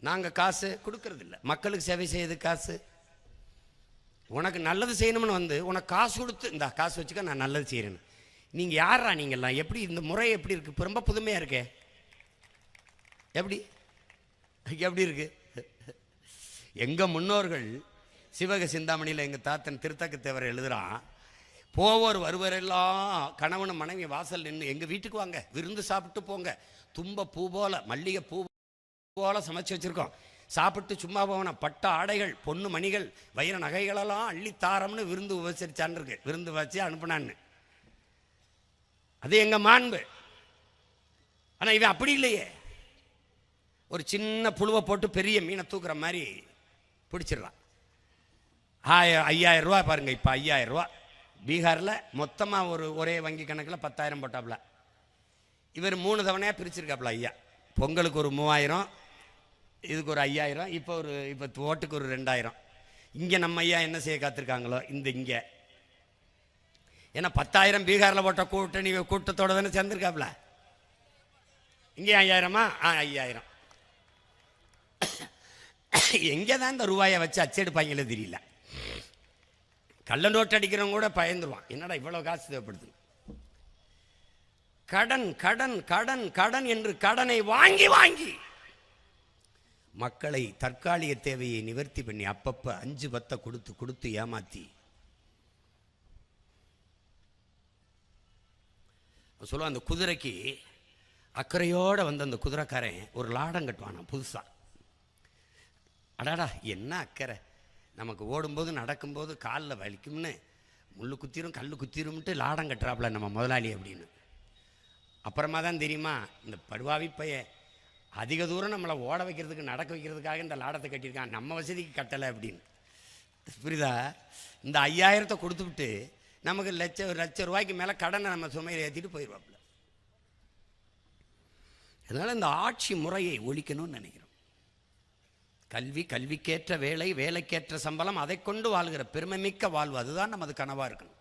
நாங்கள் காசு கொடுக்கறதில்ல. மக்களுக்கு சேவை செய்யறது காசு. உனக்கு நல்லது செய்யணும்னு வந்து உனக்கு காசு கொடுத்து இந்த காசு வச்சுக்க நான் நல்லது செய்கிறேன்னு. நீங்கள் யாரா நீங்கள்லாம்? எப்படி இந்த முறை எப்படி இருக்குது? இப்போ ரொம்ப புதுமையாக இருக்கே. எப்படி எப்படி இருக்கு? எங்கள் முன்னோர்கள் சிவக சிந்தாமணியில் எங்கள் தாத்தன் திருத்தக்க தேவர் எழுதுகிறான், போவோர் வருவரெல்லாம் கணவனும் மனைவி வாசல் நின்று எங்கள் வீட்டுக்கு வாங்க, விருந்து சாப்பிட்டு போங்க, தும்ப பூ போல மல்லிகை பூ போல சமைச்சு வச்சுருக்கோம், சாப்பிட்டு சும்மா போவன, பட்ட ஆடைகள் பொண்ணு மணிகள் வைர நகைகளெல்லாம் அள்ளித்தாரம்னு விருந்து உபசரிச்சான் இருக்கு. விருந்து வச்சு அனுப்புனான்னு. அது எங்கள் மாண்பு. ஆனால் இவன் அப்படி இல்லையே. ஒரு சின்ன புழுவை போட்டு பெரிய மீனை தூக்குற மாதிரி பிடிச்சிடலாம். 5000 ரூபா பாருங்க. இப்போ 5000 ரூபா பீகாரில் மொத்தமாக ஒரே வங்கி கணக்கில் 10,000 போட்டாப்புல. இவர் 3 தவணையாக பிரிச்சிருக்காப்புல. ஐயா பொங்கலுக்கு ஒரு 3000, இதுக்கு ஒரு 5000, இப்போ ஓட்டுக்கு ஒரு 2000. இங்கே நம்ம ஐயா என்ன செய்ய காத்திருக்காங்களோ இங்கே. ஏன்னா 10,000 பீகாரில் போட்ட கூட்டணி கூட்டத்தோட தானே சேர்ந்துருக்காப்புல. இங்கே 5000மா? 5000. எங்கே தான் இந்த ரூபாயை வச்சு அச்செடுப்பாங்களே தெரியல. கள்ள நோட்டு அடிக்கிறவங்க கூட பயந்துருவான், என்னடா இவ்வளோ காசு தேவைப்படுது. கடன் கடன் கடன் கடன் என்று கடனை வாங்கி வாங்கி மக்களை தற்காலிக தேவையை நிவர்த்தி பண்ணி அப்பப்போ 5-10 கொடுத்து கொடுத்து ஏமாத்தி சொல்லுவான். அந்த குதிரைக்கு அக்கறையோடு வந்து அந்த குதிரைக்காரன் ஒரு லாடம் கட்டுவான் புதுசா. அடாடா என்ன அக்கறை, நமக்கு ஓடும்போது நடக்கும்போது காலில் வலிக்கும்னு முள்ளு குத்திரும் கல் குத்திரும்ட்டு லாடம் கட்டுறாப்புல நம்ம முதலாளி அப்படின்னு. அப்புறமா தான் தெரியுமா, இந்த படுவாவி பைய அதிக தூரம் நம்மளை ஓட வைக்கிறதுக்கு நடக்க வைக்கிறதுக்காக இந்த லாடத்தை கட்டியிருக்கான், நம்ம வசதிக்கு கட்டலை அப்படின்னு. புரியுதா? இந்த 5000 கொடுத்துவிட்டு நமக்கு லட்சம் ரூபாய்க்கு மேலே கடனை நம்ம சுமையை ஏற்றிட்டு போயிடுவாப்புல. அதனால் இந்த ஆட்சி முறையை ஒழிக்கணும்னு நினைக்கிறோம். கல்வி, கல்விக்கேற்ற வேலை, வேலைக்கேற்ற சம்பளம், அதை கொண்டு வாழ்கிற பெருமை மிக்க வாழ்வு, அதுதான் நமது கனவாக இருக்கணும்.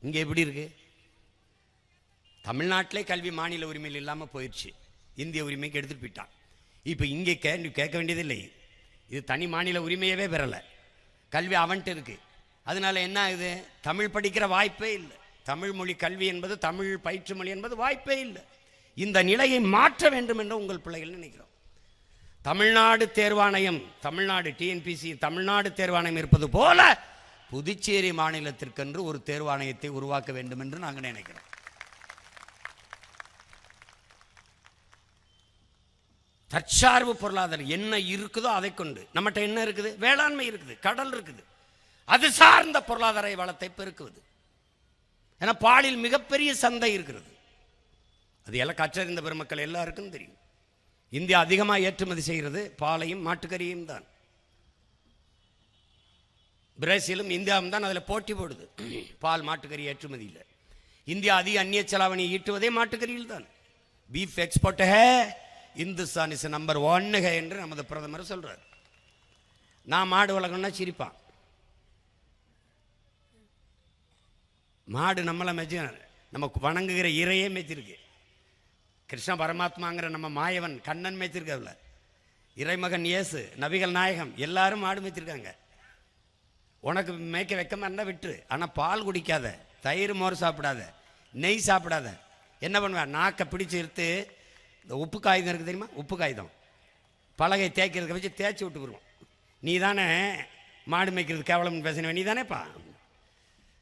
இங்கே எப்படி இருக்கு? தமிழ்நாட்டிலே கல்வி மாநில உரிமையில் இல்லாமல் போயிடுச்சு, இந்திய உரிமைக்கு எடுத்துட்டு போயிட்டான். இப்போ இங்கே கேட்க வேண்டியதில்லை, இது தனி மாநில உரிமையவே பெறலை, கல்வி அவன்ட்டு இருக்கு. அதனால என்ன ஆகுது? தமிழ் படிக்கிற வாய்ப்பே இல்லை. தமிழ் மொழி கல்வி என்பது, தமிழ் பயிற்று மொழி என்பது வாய்ப்பே இல்லை. இந்த நிலையை மாற்ற வேண்டும் என்று உங்கள் பிள்ளைகள் நினைக்கிறோம். தமிழ்நாடு தேர்வாணையம், தமிழ்நாடு டிஎன்பிசி தமிழ்நாடு தேர்வாணையம் இருப்பது போல புதுச்சேரி மாநிலத்திற்கென்று ஒரு தேர்வாணையத்தை உருவாக்க வேண்டும் என்று நாங்கள் நினைக்கிறோம். தற்சார்பு பொருளாதாரம் என்ன இருக்குதோ அதை கொண்டு, நம்மகிட்ட என்ன இருக்குது? வேளாண்மை இருக்குது, கடல் இருக்குது, அது சார்ந்த பொருளாதார வளத்தை பெருக்குவது. ஏன்னா பாலில் மிகப்பெரிய சந்தை இருக்கிறது. அது எல்லாம் கற்றறிந்த பெருமக்கள் எல்லாருக்கும் தெரியும். இந்தியா அதிகமாக ஏற்றுமதி செய்கிறது பாலையும் மாட்டுக்கறியும் தான். பிரேசிலும் இந்தியாவும் தான் அதில் போட்டி போடுது பால் மாட்டுக்கறி ஏற்றுமதியில். இந்தியா அதிக அந்நிய செலாவணி ஈட்டுவதே மாட்டுக்கறியில் தான். Beef export hey, Hindustan is number 1 ஹே என்று நமது பிரதமர் சொல்றார். நான் மாடு வளர்க்கணும்னா சிரிப்பான். மாடு நம்மளை மெச்சு, நமக்கு வணங்குகிற இறையே மேய்ச்சிருக்கு. கிருஷ்ண பரமாத்மாங்கிற நம்ம மாயவன் கண்ணன் மேய்ச்சிருக்கல, இறைமகன் இயேசு, நபிகள் நாயகம் எல்லாரும் மாடு மேய்ச்சிருக்காங்க. உனக்கு மேய்க்க வைக்கமா இருந்தால் விட்டுரு, ஆனால் பால் குடிக்காத, தயிர் மோர் சாப்பிடாத, நெய் சாப்பிடாத. என்ன பண்ணுவேன்? நாக்கை பிடிச்சி எடுத்து இந்த உப்பு காகிதம் இருக்குது தெரியுமா, உப்பு காகிதம் பலகை தேய்க்கிறதுக்கு வச்சு தேய்ச்சி விட்டு போடுவோம். நீ தானே மாடு மேய்க்கிறது கேவலம்னு பேசினவன், நீ தானேப்பா.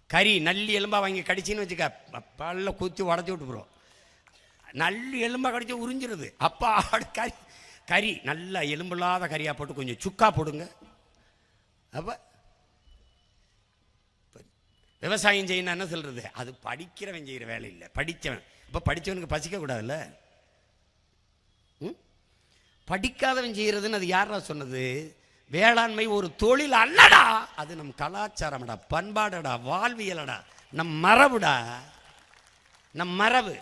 கறி நல்லி எலும்பாக வாங்கி கடிச்சின்னு வச்சுக்க, பல்ல குத்தி உடச்சி விட்டு போடுவோம். நல்லி எலும்பாக கடிச்சு உறிஞ்சிருது. அப்பா கறி நல்ல எலும்பில்லாத கறியாக போட்டு கொஞ்சம் சுக்கா போடுங்க. அப்போ விவசாயம் செய்யணும் என்ன சொல்கிறது? அது படிக்கிறவன் செய்கிற வேலை இல்லை, படித்தவன். இப்போ படித்தவனுக்கு பசிக்கக்கூடாதுல்ல. படிக்காதவன் செய்கிறதுன்னு அது யாரா சொன்னது? வேளாண்மை ஒரு தொழில் அல்லடா, அது நம் கலாச்சாரம்டா, பண்பாடடா, வாழ்வியலடா, நம் மரபுடா, நம் மரபு.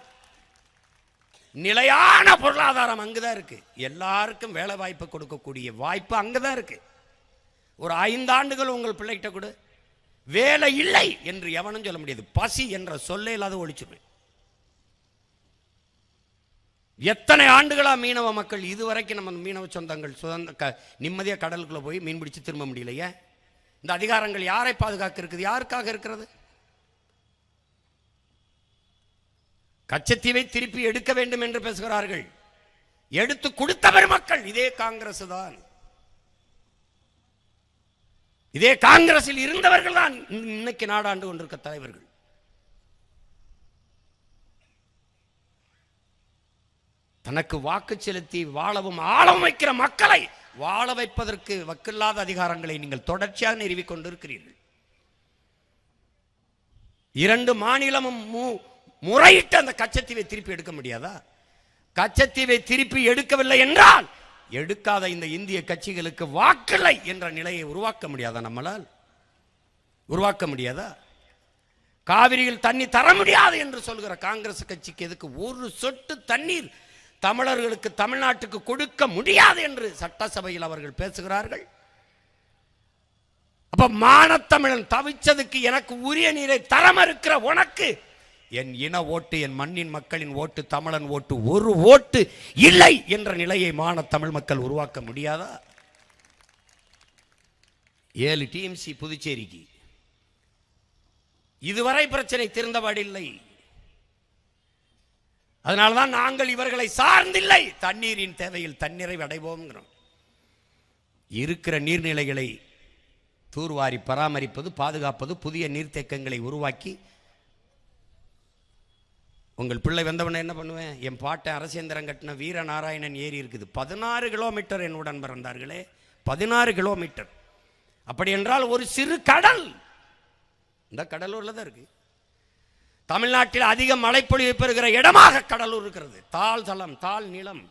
நிலையான பொருளாதாரம் அங்குதான் இருக்கு. எல்லாருக்கும் வேலை வாய்ப்பு கொடுக்கக்கூடிய வாய்ப்பு அங்குதான் இருக்கு. ஒரு 5 ஆண்டுகள் உங்கள் பிள்ளைகிட்ட கூட வேலை இல்லை என்று எவனும் சொல்ல முடியாது. பசி என்ற சொல்லே இல்லாத ஒழிச்சுடுவேன். எத்தனை ஆண்டுகளா மீனவ மக்கள் இதுவரைக்கும் நம்ம மீனவ சொந்தங்கள் நிம்மதியா கடலுக்குள்ள போய் மீன் பிடிச்சு திரும்ப முடியலையே. இந்த அதிகாரங்கள் யாரை பாதுகாக்க இருக்குது? யாருக்காக இருக்கிறது? கச்சத்தீவை திருப்பி எடுக்க வேண்டும் என்று பேசுகிறார்கள். எடுத்து கொடுத்தவர் மக்கள் இதே காங்கிரஸ் தான். இதே காங்கிரஸில் இருந்தவர்கள் தான் இன்னைக்கு நாடாண்டு கொண்டிருக்க தலைவர்கள். தனக்கு வாக்கு செலுத்தி வாழவும் ஆளவும் வைக்கிற மக்களை வாழ வைப்பதற்கு வக்கில்லாத அதிகாரங்களை நீங்கள் தொடர்ச்சியாக நிறுவிக் கொண்டிருக்கிறீர்கள். 2 மாநிலமும் முறையிட்டு அந்த கச்சத்தீவை திருப்பி எடுக்க முடியாதா? கச்சத்தீவை திருப்பி எடுக்கவில்லை என்றால் எடுக்காத இந்த இந்திய கட்சிகளுக்கு வாக்கில்லை என்ற நிலையை உருவாக்க முடியாதா? நம்மளால் உருவாக்க முடியாதா? காவிரியில் தண்ணி தர முடியாது என்று சொல்கிற காங்கிரஸ் கட்சிக்கு எதுக்கு ஒரு சொட்டு தண்ணீர் தமிழர்களுக்கு தமிழ்நாட்டுக்கு கொடுக்க முடியாது என்று சட்டசபையில் அவர்கள் பேசுகிறார்கள். அப்ப மானத்தமிழன் தவிச்சதுக்கு எனக்கு உரிய நீரை தர மறுக்கிற உனக்கு என் இன ஓட்டு, என் மண்ணின் மக்களின் ஓட்டு, தமிழன் ஓட்டு ஒரு ஓட்டு இல்லை என்ற நிலையை மானத்தமிழ் மக்கள் உருவாக்க முடியாதா? 7 டிஎம்சி புதுச்சேரிக்கு இதுவரை பிரச்சனை தீர்ந்தபாடில்லை. அதனால்தான் நாங்கள் இவர்களை சார்ந்தில்லை. தண்ணீரின் தேவையில் தண்ணீரை அடைவோம். இருக்கிற நீர்நிலைகளை தூர்வாரி பராமரிப்பது, பாதுகாப்பது, புதிய நீர்த்தேக்கங்களை உருவாக்கி. உங்கள் பிள்ளை வந்தவன என்ன பண்ணுவேன்? என் பாட்டை அரசேந்திரம் கட்டின வீரநாராயணன் ஏரி இருக்குது, 16 கிலோமீட்டர் என்னுடன் பிறந்தார்களே, 16 கிலோமீட்டர். அப்படி என்றால் ஒரு சிறு கடல் இந்த கடலூர்ல தான் இருக்கு. தமிழ்நாட்டில் அதிக மழைப்பொழிவு பெறுகிற இடமாக கடலூர் இருக்கிறது. தாழ் தளம், தாழ் நிலம்.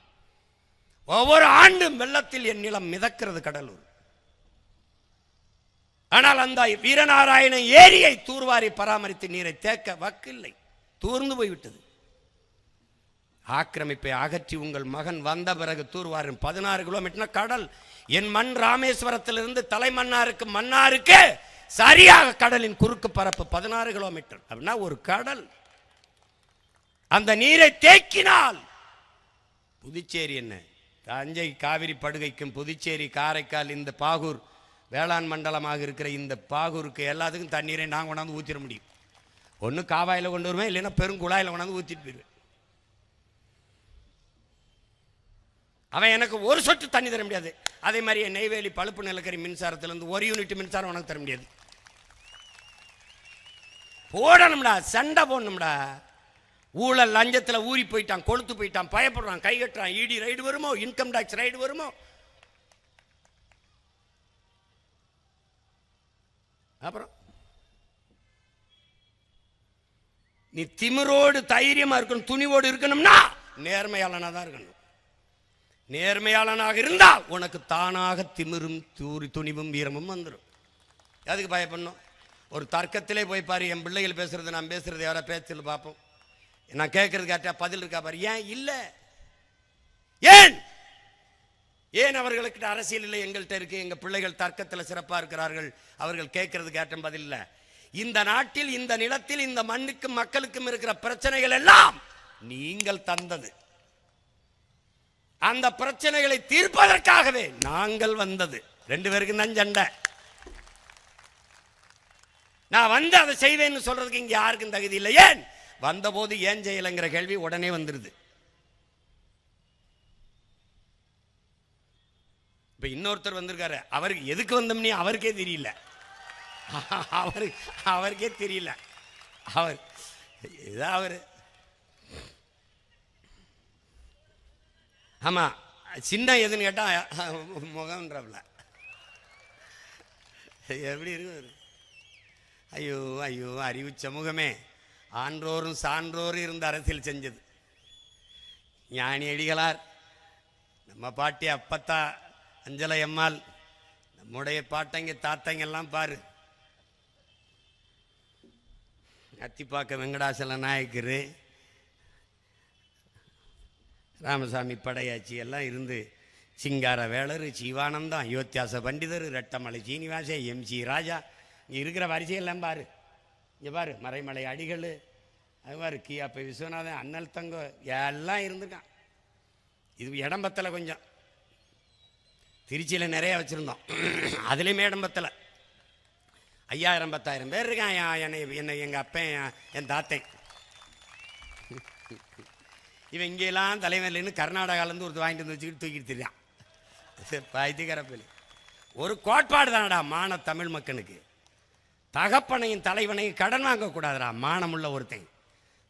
ஒவ்வொரு ஆண்டும் வெள்ளத்தில் என் நிலம் மிதக்கிறது கடலூர். ஆனால் அந்த வீரநாராயண ஏரியை தூர்வாரி பராமரித்து நீரை தேக்க வக்கில்லை, தூர்ந்து போய்விட்டது. ஆக்கிரமிப்பை அகற்றி உங்கள் மகன் வந்த பிறகு தூர்வாரும். 16 கிலோமீட்டர் கடல். என் மண் ராமேஸ்வரத்திலிருந்து தலைமன்னாருக்கு மன்னாருக்கு சரியாக கடலின் குறுக்கு பரப்பு 16 கிலோமீட்டர். அப்படின்னா ஒரு கடல். அந்த நீரை தேக்கினால் புதுச்சேரி என்ன, தஞ்சை காவிரி படுகைக்கும் புதுச்சேரி, காரைக்கால், இந்த பாகூர் வேளாண் மண்டலமாக இருக்கிற இந்த பாகூருக்கு எல்லாத்துக்கும் தண்ணீரை நாங்கள் கொண்டாந்து ஊற்றிட முடியும். ஒன்று காவாயில் கொண்டு வருவேன், இல்லைன்னா பெருங்குழாயில் கொண்டாந்து ஊற்றிட்டு போயிடுவேன். அவன் எனக்கு ஒரு சொட்டு தண்ணி தர முடியாது. அதே மாதிரி நெய்வேலி பழுப்பு நிலக்கரி மின்சாரத்திலிருந்து 1 யூனிட் மின்சாரம் உனக்கு தர முடியாது. போடணும்டா, சண்டை போடணும்டா. ஊழல் லஞ்சத்தில் ஊறி போயிட்டான், கொளுத்து போயிட்டான், பயப்படுறான், கை கட்டுறான். இடி ரைடு வருமோ, இன்கம் டாக்ஸ் ரைடு வருமோ. அப்புறம் நீ திமிரோடு தைரியமா இருக்கணும், துணிவோடு இருக்கணும்னா நேர்மையாளனா தான் இருக்கணும். நேர்மையாளனாக இருந்தால் உனக்கு தானாக திமிரும் துணிவும் வீரமும் வந்துடும். அதுக்கு பயப்படணும்? ஒரு தர்க்கத்திலே போய் பாரு. என் பிள்ளைகள் பேசுறது, நான் பேசுறது யாரா பேச்சல் பார்ப்போம். நான் கேட்கறது கேட்டா பதில் இருக்கா பாரு. ஏன் இல்லை? ஏன் ஏன் அவர்களுக்கு அரசியல் இல்லை? எங்கள்கிட்ட இருக்கு. எங்க பிள்ளைகள் தர்க்கத்தில் சிறப்பா இருக்கிறார்கள். அவர்கள் கேட்கறது கேட்ட பதில் இல்லை. இந்த நாட்டில், இந்த நிலத்தில், இந்த மண்ணுக்கும் மக்களுக்கும் இருக்கிற பிரச்சனைகள் எல்லாம் நீங்கள் தந்தது. அந்த பிரச்சனைகளை தீர்ப்பதற்காகவே நாங்கள் வந்தது. 2 பேருக்கும் தான் சண்டை. நான் வந்து அதை செய்வேன்னு சொல்றதுக்கு இங்க யாருக்கும் தகுதி இல்லை. ஏன் வந்தபோது ஏன் செய்யலைங்கிற கேள்வி உடனே வந்துருது. இப்ப இன்னொருத்தர் வந்திருக்காரு, அவருக்கு எதுக்கு வந்தோம்னே அவருக்கே தெரியல. அவருக்கே தெரியல. அவரு ஆமா, சின்ன எதுன்னு கேட்டா முகம்ன்றவல எப்படி இருக்கு? ஐயோ ஐயோ, அறிவு சமூகமே. ஆன்றோரும் சான்றோரும் இருந்து அரசியல் செஞ்சது. ஞானி அடிகளார், நம்ம பாட்டி அப்பத்தா அஞ்சலை அம்மாள், நம்முடைய பாட்டங்க தாத்தங்க எல்லாம் பாரு. அத்திப்பாக்க வெங்கடாசல நாயக்கர், ராமசாமி படையாச்சி எல்லாம் இருந்து, சிங்கார வேளர், சிவானந்தம், அயோத்தியாச பண்டிதர், ரெட்டமலை சீனிவாச, MC ராஜா, இங்கே இருக்கிற வரிசையெல்லாம் பாரு. இங்கே பாரு, மறைமலை அடிகள், அது பாரு, கியாப்பை விஸ்வநாதன், அண்ணல் தங்கோ எல்லாம் இருந்திருக்கான். இது இடம் பத்தலை, கொஞ்சம் திருச்சியில் நிறைய வச்சுருந்தோம், அதுலேயுமே இடம் பத்தலை. 5000 10,000 பேர் இருக்கான். என்னை எங்கள் அப்பன் என் தாத்தன் இவன் இங்கெல்லாம் தலைவர்லேருந்து கர்நாடகாவிலேருந்து ஒருத்தர் வாங்கிட்டு வந்து வச்சுக்கிட்டு தூக்கிட்டு தெரியான். பைத்தியக்காரப்பில் ஒரு கோட்பாடு தானடா மான தமிழ் மக்களுக்கு. தகப்பனையும் தலைவனையும் கடன் வாங்கக்கூடாதுடா. மானமுள்ள ஒருத்தன்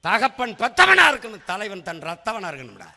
தகப்பன் பெத்தவனா இருக்கணும், தலைவன் தன் ரத்தவனா இருக்கணும்டா.